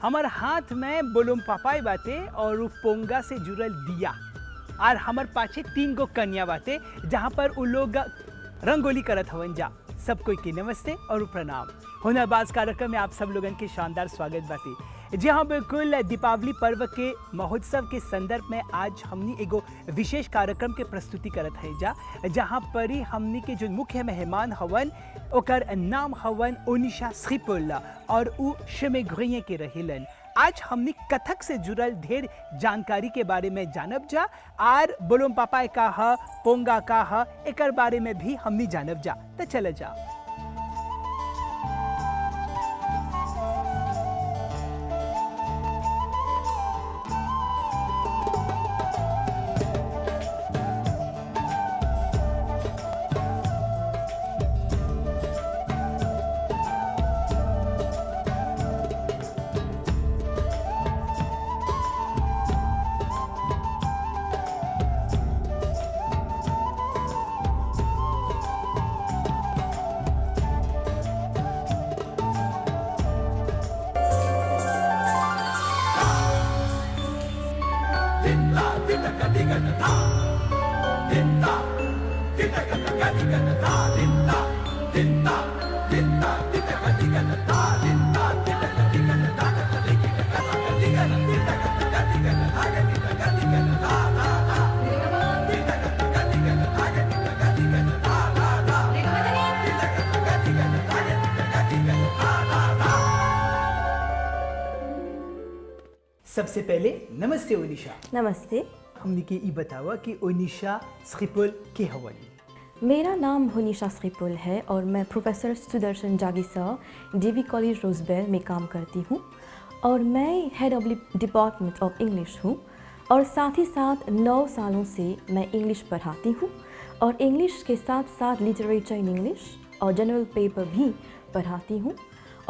हमार हाथ में बोलुम पापाई बाटे और उ पोंगा से जुड़ल दिया और हमार पाछे 3 गो कन्या बाटे जहाँ पर उ लोग रंगोली करत हवन जा। सब कोई के नमस्ते और प्रणाम। हुनरबाज कार्यक्रम में आप सब लोगन के शानदार स्वागत बाटे। जी हाँ, बिल्कुल दीपावली पर्व के महोत्सव के संदर्भ में आज हमनी एगो विशेष कार्यक्रम के प्रस्तुति करत है जा, जहाँ पर ही हमनी के जो मुख्य मेहमान हवन ओकर नाम हवन ओनिशा स्क्रिपुल और उ शेमेघ्रिये के रहेलन। आज हमनी कथक से जुड़ल ढेर जानकारी के बारे में जानब जा और बोलुम पापाई का ह पोंगा का ह एकर बारे में भी हमनी जानब जा। तो चल जा। सबसे पहले नमस्ते ओनिशा। नमस्ते। हमने के ई बतावा कि ओनिशा स्क्रिपुल के हवन। मेरा नाम ओनिशा स्क्रिपुल है और मैं प्रोफेसर सुदर्शन जागीसा डीवी कॉलेज रोजबेल में काम करती हूँ और मैं head of department of English हूँ और साथ ही साथ 9 सालों से मैं इंग्लिश पढ़ाती हूँ और इंग्लिश के साथ साथ लिटरेचर इन इंग्लिश और जनरल पेपर भी पढ़ाती हूँ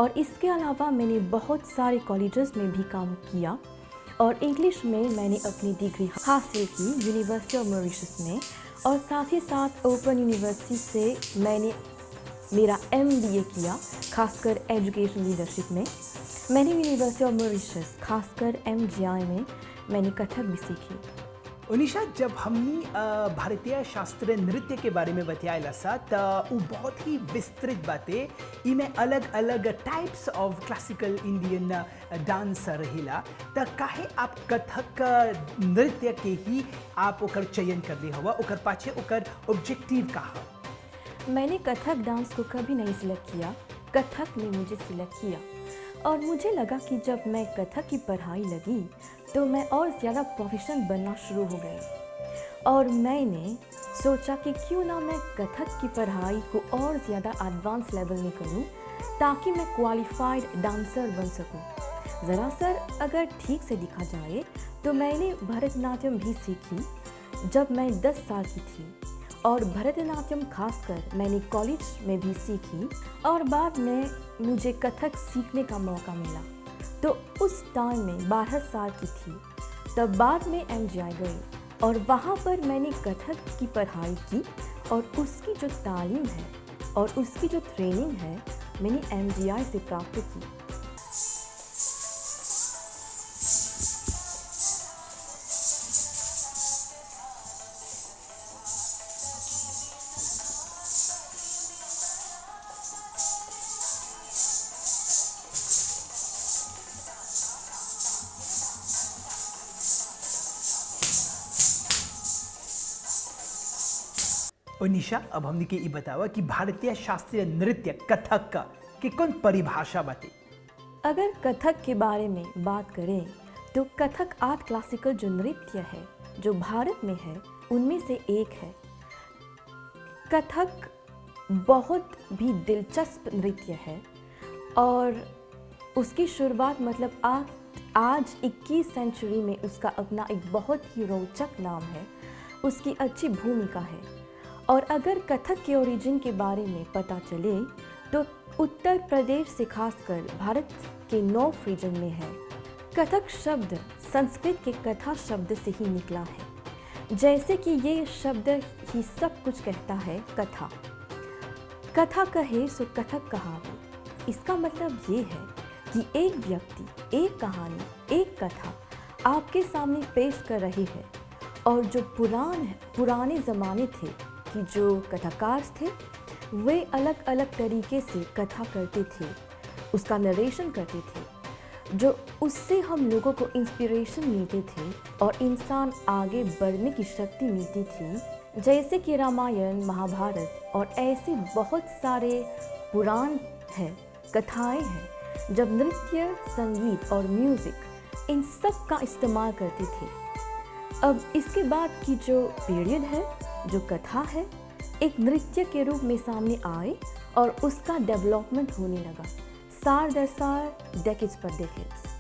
और इसके अलावा मैंने बहुत सारे कॉलेजेस में भी काम किया और इंग्लिश में मैंने अपनी डिग्री हासिल की यूनिवर्सिटी ऑफ मॉरिशस में और साथ ही साथ ओपन यूनिवर्सिटी से मैंने मेरा MBA किया, खासकर एजुकेशन लीडरशिप में। मैंने यूनिवर्सिटी ऑफ मॉरिशस खासकर MGI में मैंने कथक भी सीखी। ओनिशा, जब हमनी भारतीय शास्त्रीय नृत्य के बारे में बतियाला सा त उ बहुत ही विस्तृत बाते। इमें अलग अलग types of classical Indian dance रहेला। त काहे आप कथक नृत्य के ही आप ओकर चयन कर ली हवा, ओकर पाछे ओकर ऑब्जेक्टिव का है? मैंने कथक डांस को कभी नहीं सिलेक्ट किया, कथक ने मुझे सिलेक्ट किया और मुझे लगा कि जब मैं कथक की पढ़ाई लगी तो मैं और ज़्यादा प्रोफेशनल बनना शुरू हो गई और मैंने सोचा कि क्यों ना मैं कथक की पढ़ाई को और ज़्यादा एडवांस लेवल में करूं ताकि मैं क्वालिफाइड डांसर बन सकूं। ज़रा सर अगर ठीक से देखा जाए तो मैंने भरतनाट्यम भी सीखी जब मैं 10 साल की थी और भरतनाट्यम खासकर मैंने कॉलेज में भी सीखी और बाद में मुझे कथक सीखने का मौका मिला तो उस टाइम में 12 साल की थी। तब बाद में MGI गई और वहाँ पर मैंने कथक की पढ़ाई की और उसकी जो तालीम है और उसकी जो ट्रेनिंग है मैंने MGI से प्राप्त की। ओनिशा, अब हमने के ई बतावा कि भारतीय शास्त्रीय नृत्य कथक का के कौन परिभाषा बाटे? अगर कथक के बारे में बात करें तो कथक 8 क्लासिकल जो नृत्य है जो भारत में है उनमें से एक है। कथक बहुत भी दिलचस्प नृत्य है और उसकी शुरुआत मतलब आज 21 सेंचुरी में उसका अपना एक बहुत ही रोचक नाम है, उसकी अच्छी भूमिका है। और अगर कथक के ओरिजिन के बारे में पता चले तो उत्तर प्रदेश से खासकर भारत के नॉर्थ रीजन में है। कथक शब्द संस्कृत के कथा शब्द से ही निकला है, जैसे कि ये शब्द ही सब कुछ कहता है। कथा कहे सो कथक कहावे। इसका मतलब ये है कि एक व्यक्ति, एक कहानी, एक कथा आपके सामने पेश कर रही है और जो पुराने ज़माने थे कि जो कथाकार थे वे अलग अलग तरीके से कथा करते थे, उसका नरेशन करते थे, जो उससे हम लोगों को इंस्पिरेशन मिलते थे और इंसान आगे बढ़ने की शक्ति मिलती थी, जैसे कि रामायण, महाभारत और ऐसे बहुत सारे पुराण हैं, कथाएं हैं, जब नृत्य, संगीत और म्यूज़िक इन सब का इस्तेमाल करते थे। अब इसके बाद की जो पीरियड है, जो कथा है, एक नृत्य के रूप में सामने आए और उसका डेवलपमेंट होने लगा, साल दर साल, डेकेड्स पर डेकेड्स।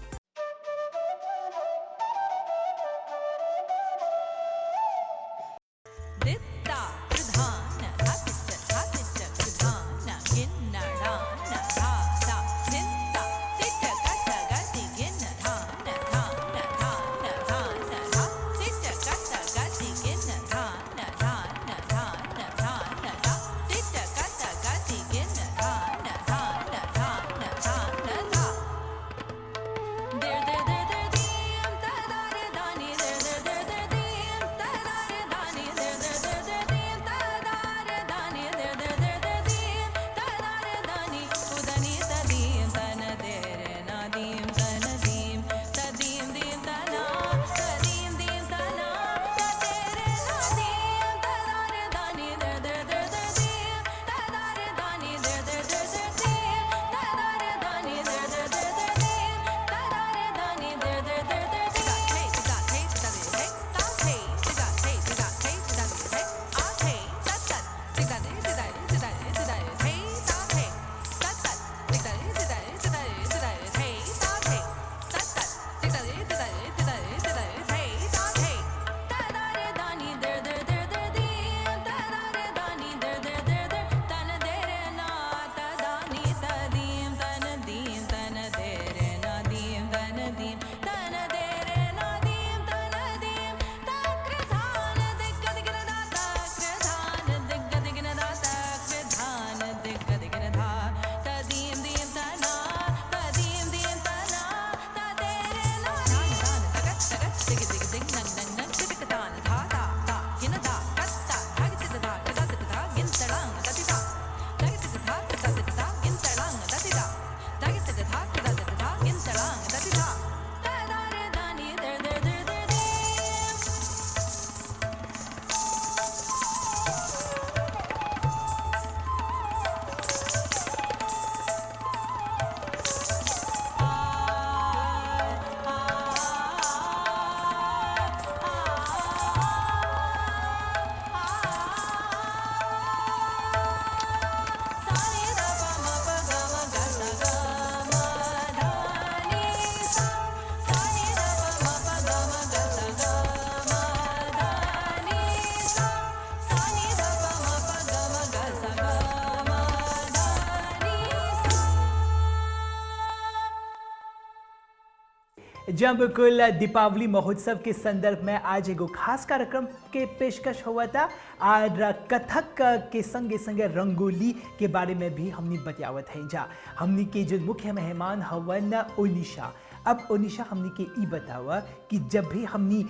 जब बिल्कुल दीपावली महोत्सव के संदर्भ में आज एगो खास कार्यक्रम के पेशकश हुआ था और कथक के संगे संगे रंगोली के बारे में भी हमने बतावत है। जा हमने के जो मुख्य मेहमान हवन ओनिशा। अब ओनिशा हमने के ई बतावा कि जब भी हमने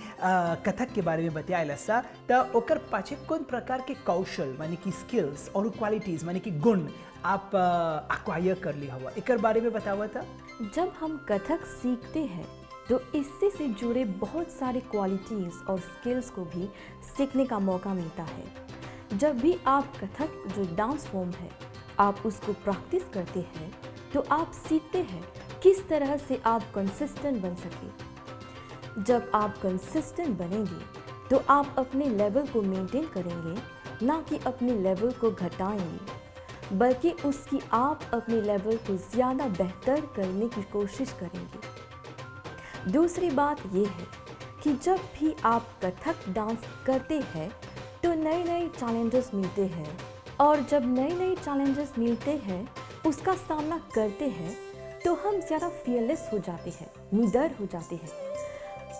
कथक के बारे में बताया सा तो ओकर पाछे कौन प्रकार के कौशल माने कि स्किल्स और क्वालिटीज माने कि गुण आप एक्वायर कर ली हवा, एक बारे में बतावा था। जब हम कथक सीखते हैं तो इससे से जुड़े बहुत सारे क्वालिटीज़ और स्किल्स को भी सीखने का मौका मिलता है। जब भी आप कथक जो डांस फॉर्म है आप उसको प्रैक्टिस करते हैं तो आप सीखते हैं किस तरह से आप कंसिस्टेंट बन सके। जब आप कंसिस्टेंट बनेंगे तो आप अपने लेवल को मेंटेन करेंगे, ना कि अपने लेवल को घटाएंगे, बल्कि उसकी आप अपने लेवल को ज़्यादा बेहतर करने की कोशिश करेंगे। दूसरी बात ये है कि जब भी आप कथक डांस करते हैं तो नए नए चैलेंजेस मिलते हैं, और जब नए नए चैलेंजेस मिलते हैं उसका सामना करते हैं तो हम ज़्यादा फियरलेस हो जाते हैं, निडर हो जाते हैं।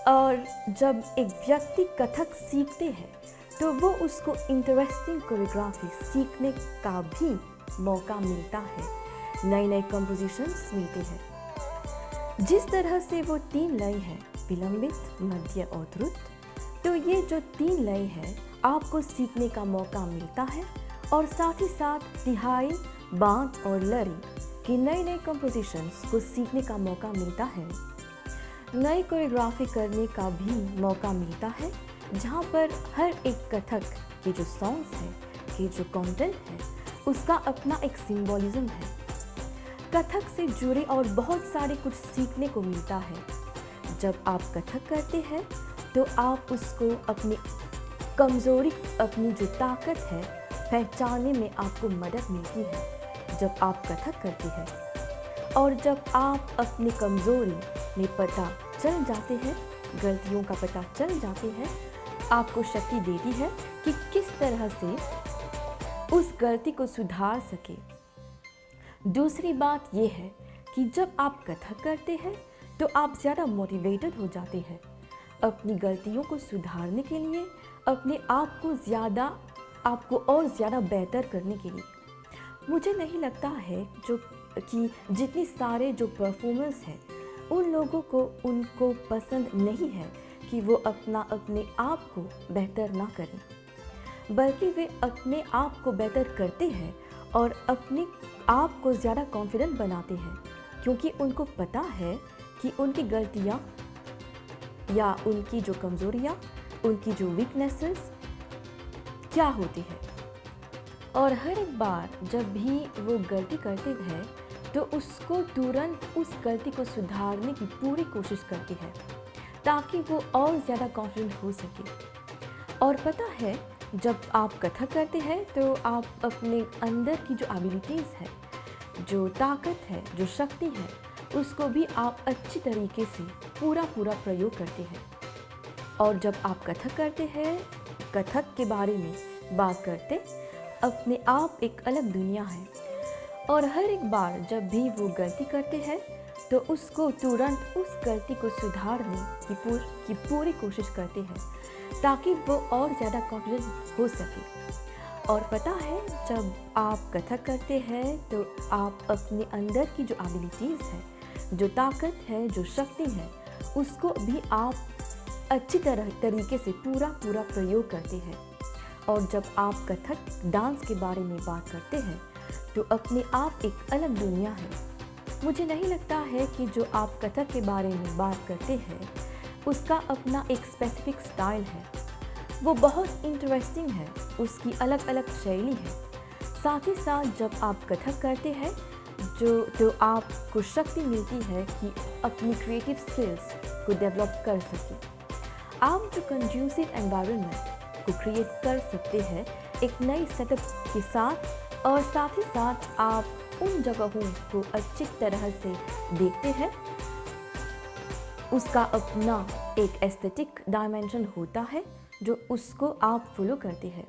और जब एक व्यक्ति कथक सीखते हैं तो वो उसको इंटरेस्टिंग कोरियोग्राफी सीखने का भी मौका मिलता है, नए नए कंपोजिशंस मिलते हैं। जिस तरह से वो 3 लय है, विलंबित, मध्य और द्रुत, तो ये जो 3 लय है आपको सीखने का मौका मिलता है और साथ ही साथ तिहाई, बांध और लरी की नई नई कंपोजिशंस को सीखने का मौका मिलता है। नई कोरियोग्राफी करने का भी मौका मिलता है, जहाँ पर हर एक कथक के जो सॉन्ग्स है, के जो कंटेंट है, उसका अपना एक सिंबोलिज्म है। कथक से जुड़े और बहुत सारे कुछ सीखने को मिलता है। जब आप कथक करते हैं तो आप उसको अपनी कमज़ोरी, अपनी जो ताकत है पहचानने में आपको मदद मिलती है जब आप कथक करते हैं। और जब आप अपनी कमज़ोरी में पता चल जाते हैं, गलतियों का पता चल जाते हैं, आपको शक्ति देती है कि किस तरह से उस गलती को सुधार सके। दूसरी बात यह है कि जब आप कथक करते हैं तो आप ज़्यादा मोटिवेटेड हो जाते हैं अपनी गलतियों को सुधारने के लिए, अपने आप को आपको और ज़्यादा बेहतर करने के लिए। मुझे नहीं लगता है कि जितनी सारे जो परफॉर्मर्स हैं उन लोगों को उनको पसंद नहीं है कि वो अपने आप को बेहतर ना करें, बल्कि वे अपने आप को बेहतर करते हैं और अपने आप को ज़्यादा कॉन्फिडेंट बनाते हैं, क्योंकि उनको पता है कि उनकी गलतियाँ या उनकी जो कमज़ोरियाँ, उनकी जो वीकनेसेस क्या होती है। और हर एक बार जब भी वो गलती करते हैं तो उसको तुरंत उस गलती को सुधारने की पूरी कोशिश करती है ताकि वो और ज़्यादा कॉन्फिडेंट हो सके। और पता है, जब आप कथक करते हैं तो आप अपने अंदर की जो एबिलिटीज़ है, जो ताकत है, जो शक्ति है, उसको भी आप अच्छी तरीके से पूरा प्रयोग करते हैं। और जब आप कथक करते हैं, कथक के बारे में बात करते, अपने आप एक अलग दुनिया है। और हर एक बार जब भी वो गलती करते हैं तो उसको तुरंत उस गलती को सुधारने की पूरी कोशिश करते हैं ताकि वो और ज़्यादा कॉन्फिडेंट हो सके। और पता है, जब आप कथक करते हैं तो आप अपने अंदर की जो एबिलिटीज़ है, जो ताकत है, जो शक्ति है, उसको भी आप अच्छी तरीके से पूरा प्रयोग करते हैं। और जब आप कथक डांस के बारे में बात करते हैं तो अपने आप एक अलग दुनिया है। मुझे नहीं लगता है कि जो आप कथक के बारे में बात करते हैं उसका अपना एक स्पेसिफिक स्टाइल है। वो बहुत इंटरेस्टिंग है, उसकी अलग अलग शैली है। साथ ही साथ जब आप कथक करते हैं जो आपको शक्ति मिलती है कि अपनी क्रिएटिव स्किल्स को डेवलप कर सके। आप जो कंड्यूसिव एनवायरनमेंट को क्रिएट कर सकते हैं एक नई सेटअप के साथ, और साथ ही साथ आप उन जगहों को अच्छी तरह से देखते हैं। उसका अपना एक एस्थेटिक डायमेंशन होता है जो उसको आप फॉलो करते हैं।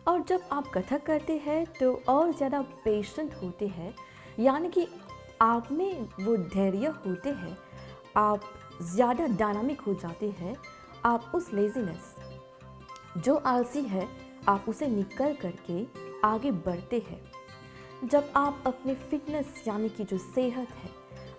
और जब आप कथक करते हैं तो और ज़्यादा पेशेंट होते हैं, यानी कि आप में वो धैर्य होते हैं, आप ज़्यादा डायनामिक हो जाते हैं। आप उस लेज़ीनेस, जो आलसी है, आप उसे निकल करके आगे बढ़ते हैं। जब आप अपने फिटनेस यानी कि जो सेहत है,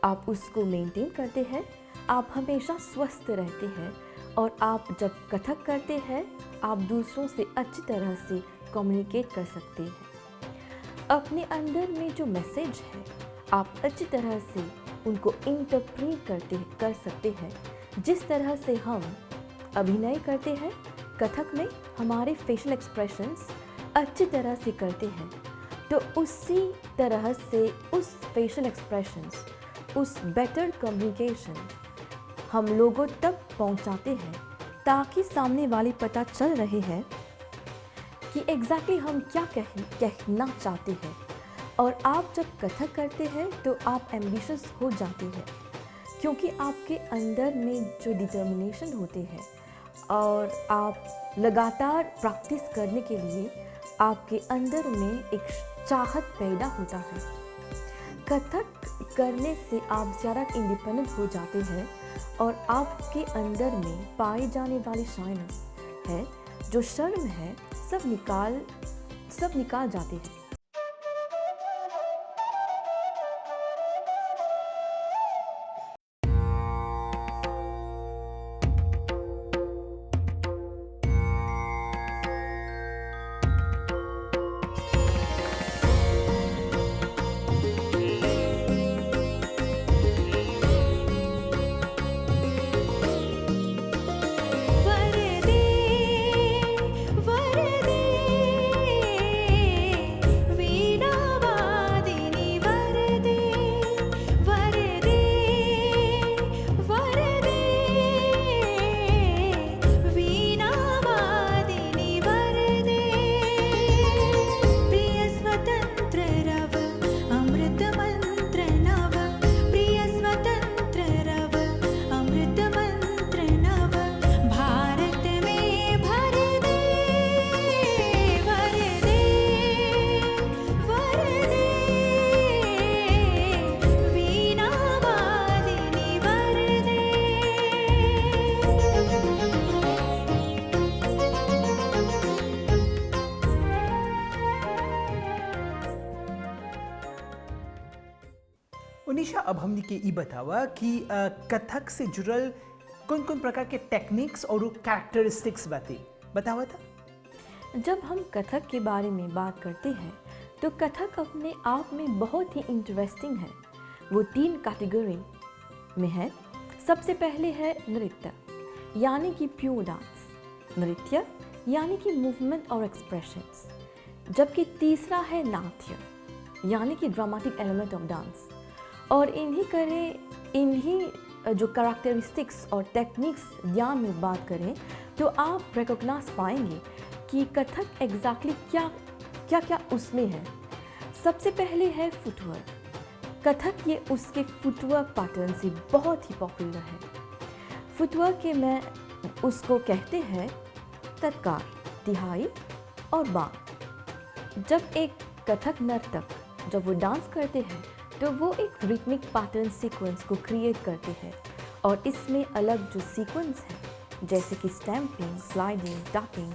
आप उसको मेंटेन करते हैं, आप हमेशा स्वस्थ रहते हैं। और आप जब कथक करते हैं आप दूसरों से अच्छी तरह से कम्युनिकेट कर सकते हैं। अपने अंदर में जो मैसेज है आप अच्छी तरह से उनको इंटरप्रेट कर सकते हैं। जिस तरह से हम अभिनय करते हैं कथक में, हमारे फेशियल एक्सप्रेशंस अच्छी तरह से करते हैं, तो उसी तरह से उस फेशियल एक्सप्रेशंस, उस बेटर कम्युनिकेशन हम लोगों तक पहुंचाते हैं ताकि सामने वाले पता चल रहे हैं कि एग्जैक्टली हम क्या कहना चाहते हैं। और आप जब कथक करते हैं तो आप एम्बिशियस हो जाते हैं, क्योंकि आपके अंदर में जो डिटर्मिनेशन होते हैं और आप लगातार प्रैक्टिस करने के लिए आपके अंदर में एक चाहत पैदा होता है। कथक करने से आप ज़्यादा इंडिपेंडेंट हो जाते हैं और आपके अंदर में पाए जाने वाली शाइनेस है, जो शर्म है, सब निकाल जाते हैं। उनिशा, अब हमने के ई बतावा कि कथक से जुड़ल कौन कौन प्रकार के टेक्निक्स और कैरेक्टरिस्टिक्स बातें बतावा था। जब हम कथक के बारे में बात करते हैं तो कथक अपने आप में बहुत ही इंटरेस्टिंग है। वो 3 कैटेगरी में है। सबसे पहले है नृत्य यानी कि प्योर डांस, नृत्य यानी कि मूवमेंट और एक्सप्रेशंस, जबकि तीसरा है नाट्य यानी कि ड्रामेटिक एलिमेंट ऑफ डांस। और इन्हीं जो कैरेक्टरिस्टिक्स और टेक्निक्स ध्यान में बात करें तो आप रिकॉग्नाइज पाएंगे कि कथक एग्जैक्टली क्या उसमें है। सबसे पहले है फुटवर्क। कथक ये उसके फुटवर्क पैटर्न से बहुत ही पॉपुलर है। फुटवर्क के में उसको कहते हैं तत्कार, तिहाई और बाण। जब एक कथक नर्तक जब वो डांस करते हैं तो वो एक रिथमिक पैटर्न सीक्वेंस को क्रिएट करते हैं और इसमें अलग जो सीक्वेंस है जैसे कि स्टैम्पिंग, स्लाइडिंग, टैपिंग,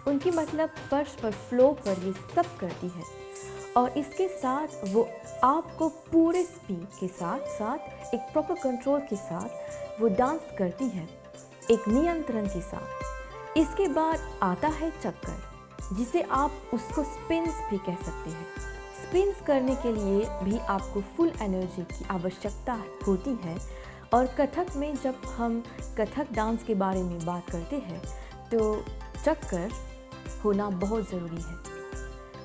उनकी मतलब फर्श पर फ्लो पर ये सब करती है। और इसके साथ वो आपको पूरे स्पीड के साथ साथ एक प्रॉपर कंट्रोल के साथ वो डांस करती है, एक नियंत्रण के साथ। इसके बाद आता है चक्कर, जिसे आप उसको स्पिन्स भी कह सकते हैं। स्पिन्स करने के लिए भी आपको फुल एनर्जी की आवश्यकता होती है। और कथक में जब हम कथक डांस के बारे में बात करते हैं तो चक्कर होना बहुत ज़रूरी है।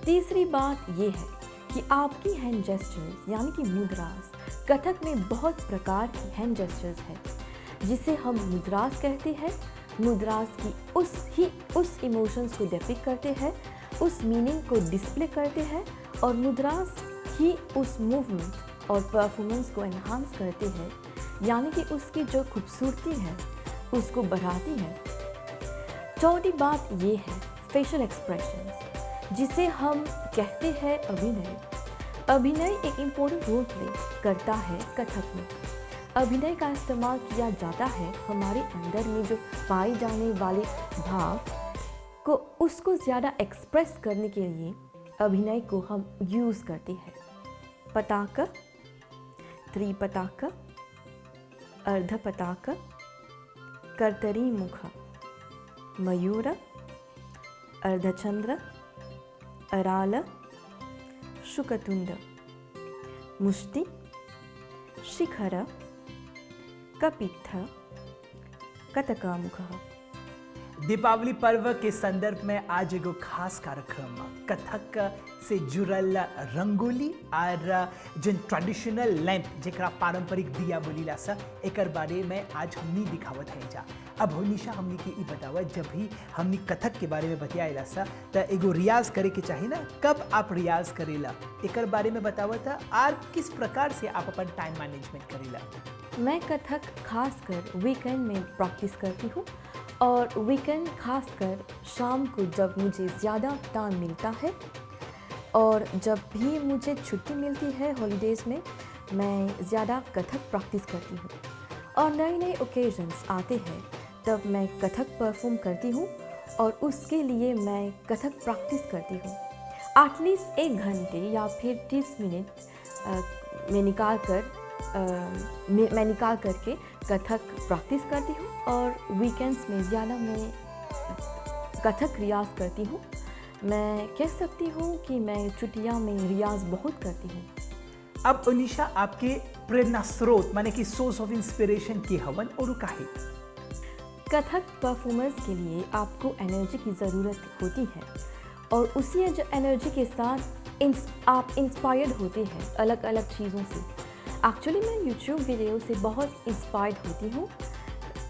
तीसरी बात ये है कि आपकी हैंड जेस्चर्स यानी कि मुद्रास, कथक में बहुत प्रकार की हैंड जेस्चर्स है जिसे हम मुद्रास कहते हैं। मुद्रास की उस इमोशंस को डिपिक्ट करते हैं, उस मीनिंग को डिस्प्ले करते हैं और मुद्रास ही उस मूवमेंट और परफॉर्मेंस को एनहांस करते हैं, यानी कि उसकी जो खूबसूरती है उसको बढ़ाती है। चौथी बात ये है फेशियल एक्सप्रेशंस, जिसे हम कहते हैं अभिनय। अभिनय एक इम्पोर्टेंट रोल प्ले करता है कथक में। अभिनय का इस्तेमाल किया जाता है हमारे अंदर में जो पाए जाने वाले भाव को उसको ज़्यादा एक्सप्रेस करने के लिए अभिनय को हम यूज़ करते हैं। पताक, त्रिपताक, अर्धपताक, कर्तरी मुख, मयूर, अर्धचंद्र, अराल, शुकतुंड, मुष्टि, शिखर, कपित्थ, कतकामुख। दीपावली पर्व के संदर्भ में आज एगो खास कार्यक्रम कथक से जुड़ल रंगोली और जो ट्रेडिशनल लैंप जेकरा पारंपरिक दिया बोलीला सा एकर बारे में आज हमनी दिखावत है जा। अब हमेशा हमनी के ई बतावा, जब भी हमनी कथक के बारे में बतियाला सा त एगो रियाज करे के चाहिए ना, कब आप रियाज करेला एकर बारे में बतावा था और किस प्रकार से आप अपन टाइम मैनेजमेंट करेला। मैं कथक खासकर वीकेंड में प्रैक्टिस करती हूँ और वीकेंड खासकर शाम को जब मुझे ज़्यादा टाइम मिलता है और जब भी मुझे छुट्टी मिलती है हॉलीडेज़ में, मैं ज़्यादा कथक प्रैक्टिस करती हूँ। और नए नए ओकेजन्स आते हैं तब मैं कथक परफॉर्म करती हूँ और उसके लिए मैं कथक प्रैक्टिस करती हूँ। एटलीस्ट 1 घंटे या फिर 30 मिनट मैं निकाल करके कथक प्रैक्टिस करती हूँ और वीकेंड्स में ज़्यादा मैं कथक रियाज करती हूँ। मैं कह सकती हूँ कि मैं छुट्टियाँ में रियाज बहुत करती हूँ। अब उनिशा, आपके प्रेरणा स्रोत माने कि सोर्स ऑफ इंस्पिरेशन के हवन और काहे? कथक परफॉर्मेंस के लिए आपको एनर्जी की ज़रूरत होती है और उसी जो एनर्जी के साथ आप इंस्पायर्ड होते हैं अलग अलग चीज़ों से। एक्चुअली मैं यूट्यूब वीडियो से बहुत इंस्पायर्ड होती हूँ।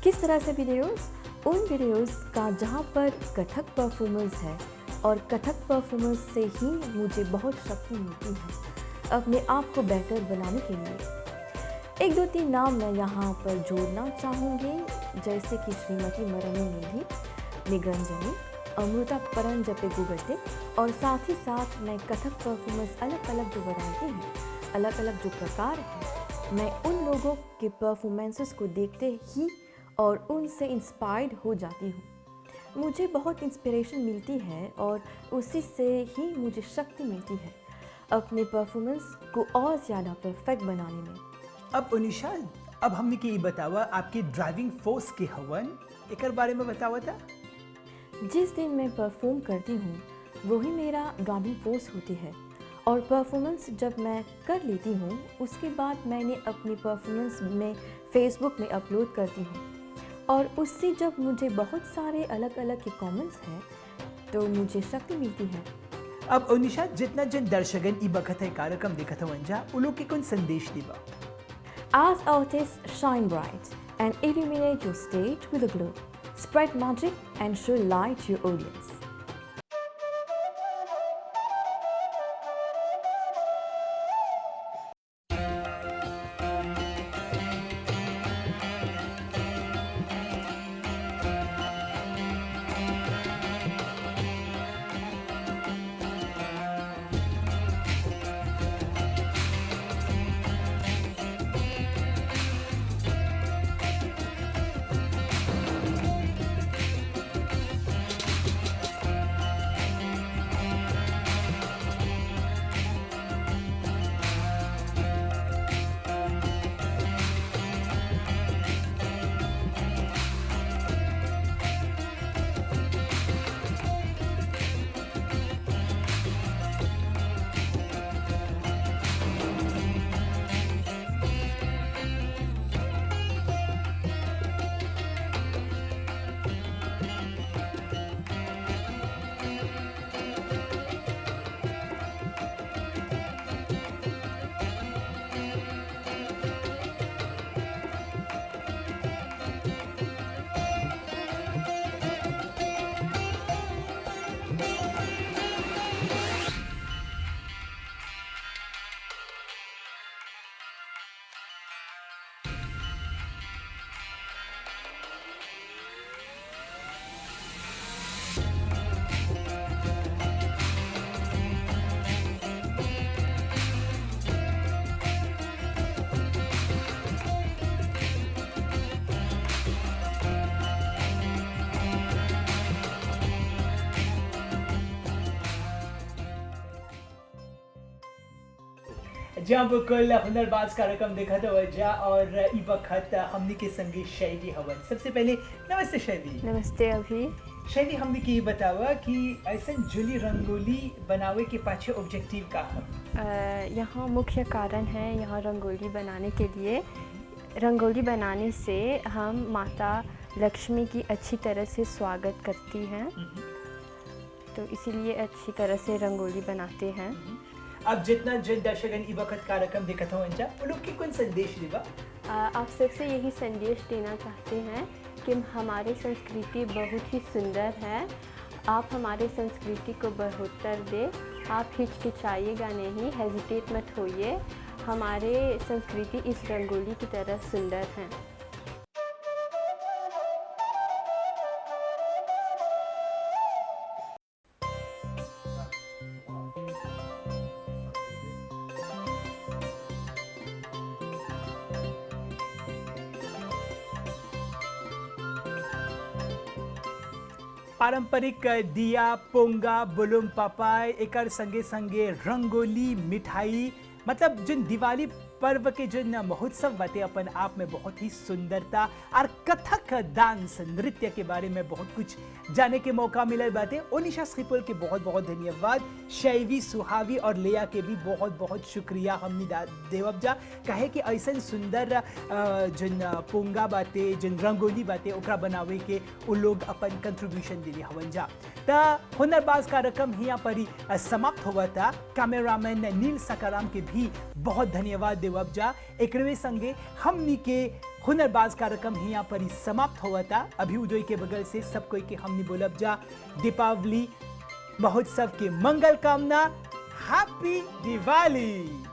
किस तरह से वीडियोस? उन वीडियोस का जहाँ पर कथक परफॉर्मेंस है और कथक परफॉर्मेंस से ही मुझे बहुत शक्ति मिलती है अपने आप को बेहतर बनाने के लिए। 1-2-3 नाम मैं यहाँ पर जोड़ना चाहूँगी, जैसे कि श्रीमती मरनी मेधी, निगंजनी, अमृता परंजपे गुगटे। और साथ ही साथ मैं कथक परफॉर्मेंस अलग अलग जो वैरायटी है, अलग अलग जो प्रकार है, मैं उन लोगों के परफॉर्मेंसेस को देखते ही और उनसे इंस्पायर्ड हो जाती हूँ। मुझे बहुत इंस्पिरेशन मिलती है और उसी से ही मुझे शक्ति मिलती है। अपने परफॉर्मेंस को और ज़्यादा परफेक्ट बनाने में। अब उनिशा, अब हमने के ये बतावा आपके ड्राइविंग फोर्स के हवन एकर बारे में बतावा था। जिस दिन मैं परफॉर्म करती हूँ वही मेरा ड्राइविंग फोर्स होती है, और परफॉर्मेंस जब मैं कर लेती हूँ उसके बाद मैंने अपनी परफॉर्मेंस में फेसबुक में अपलोड करती हूँ, और उससे जब मुझे बहुत सारे अलग अलग के कमेंट्स हैं तो मुझे शक्ति मिलती है। अब उनिशा, जितना जन दर्शकगण ई बखत है कार्यक्रम देखत हवन जा उ लोग के कौन संदेश देबा? As artists shine bright and illuminate your stage with a glow. Spread magic and show light to your audience. जहाँ बिल्कुल हुनरबाज कार्यक्रम देखा था वजह और ई वक्त हमने के संगे शैली हवन। सबसे पहले नमस्ते शैली। नमस्ते अभी। शैली, हमने के ये बतावा कि ऐसा जुली रंगोली बनावे के पाछे ऑब्जेक्टिव का है? यहाँ मुख्य कारण है, यहाँ रंगोली बनाने के लिए, रंगोली बनाने से हम माता लक्ष्मी की अच्छी तरह से स्वागत करती हैं, तो इसीलिए अच्छी तरह से रंगोली बनाते हैं। अब जितना जन दर्शकगण ई वक्त कार्यक्रम देखत हो अंजा उन लोग के कौन संदेश देबा? आप सबसे यही संदेश देना चाहते हैं कि हमारी संस्कृति बहुत ही सुंदर है, आप हमारे संस्कृति को बढ़ोत्तर दें, आप हिचकिचाइएगा नहीं, हेजिटेट मत होइए, हमारे संस्कृति इस रंगोली की तरह सुंदर है। पारंपरिक दिया, पोंगा, बुलुम पापाय, एकर संगे संगे रंगोली, मिठाई, मतलब जिन दिवाली पर्व के जिन महोत्सव बातें अपन आप में बहुत ही सुंदरता और कथक डांस नृत्य के बारे में बहुत कुछ जाने के मौका मिला बातें। ओनिशा स्किपुल के बहुत बहुत धन्यवाद। शैवी, सुहावी और लेया के भी बहुत बहुत शुक्रिया हमने देवबजा कहे कि ऐसा सुंदर जिन पोंगा बातें, जिन रंगोली बातें ओकरा बनावे के उन लोग अपन कंट्रीब्यूशन दिली हवन जा। ता हुनरबाज कार्यक्रम यहाँ पर ही समाप्त हुआ था। कैमरामैन नील सकाराम के भी बहुत धन्यवाद देवबजा। एकरवे संगे हमनी के हुनरबाज कार्यक्रम यहाँ पर ही समाप्त हुआ था। अभी उदय के बगल से सब कोई के हमने बोलब जा दीपावली महोत्सव के मंगल कामना। हैप्पी दिवाली।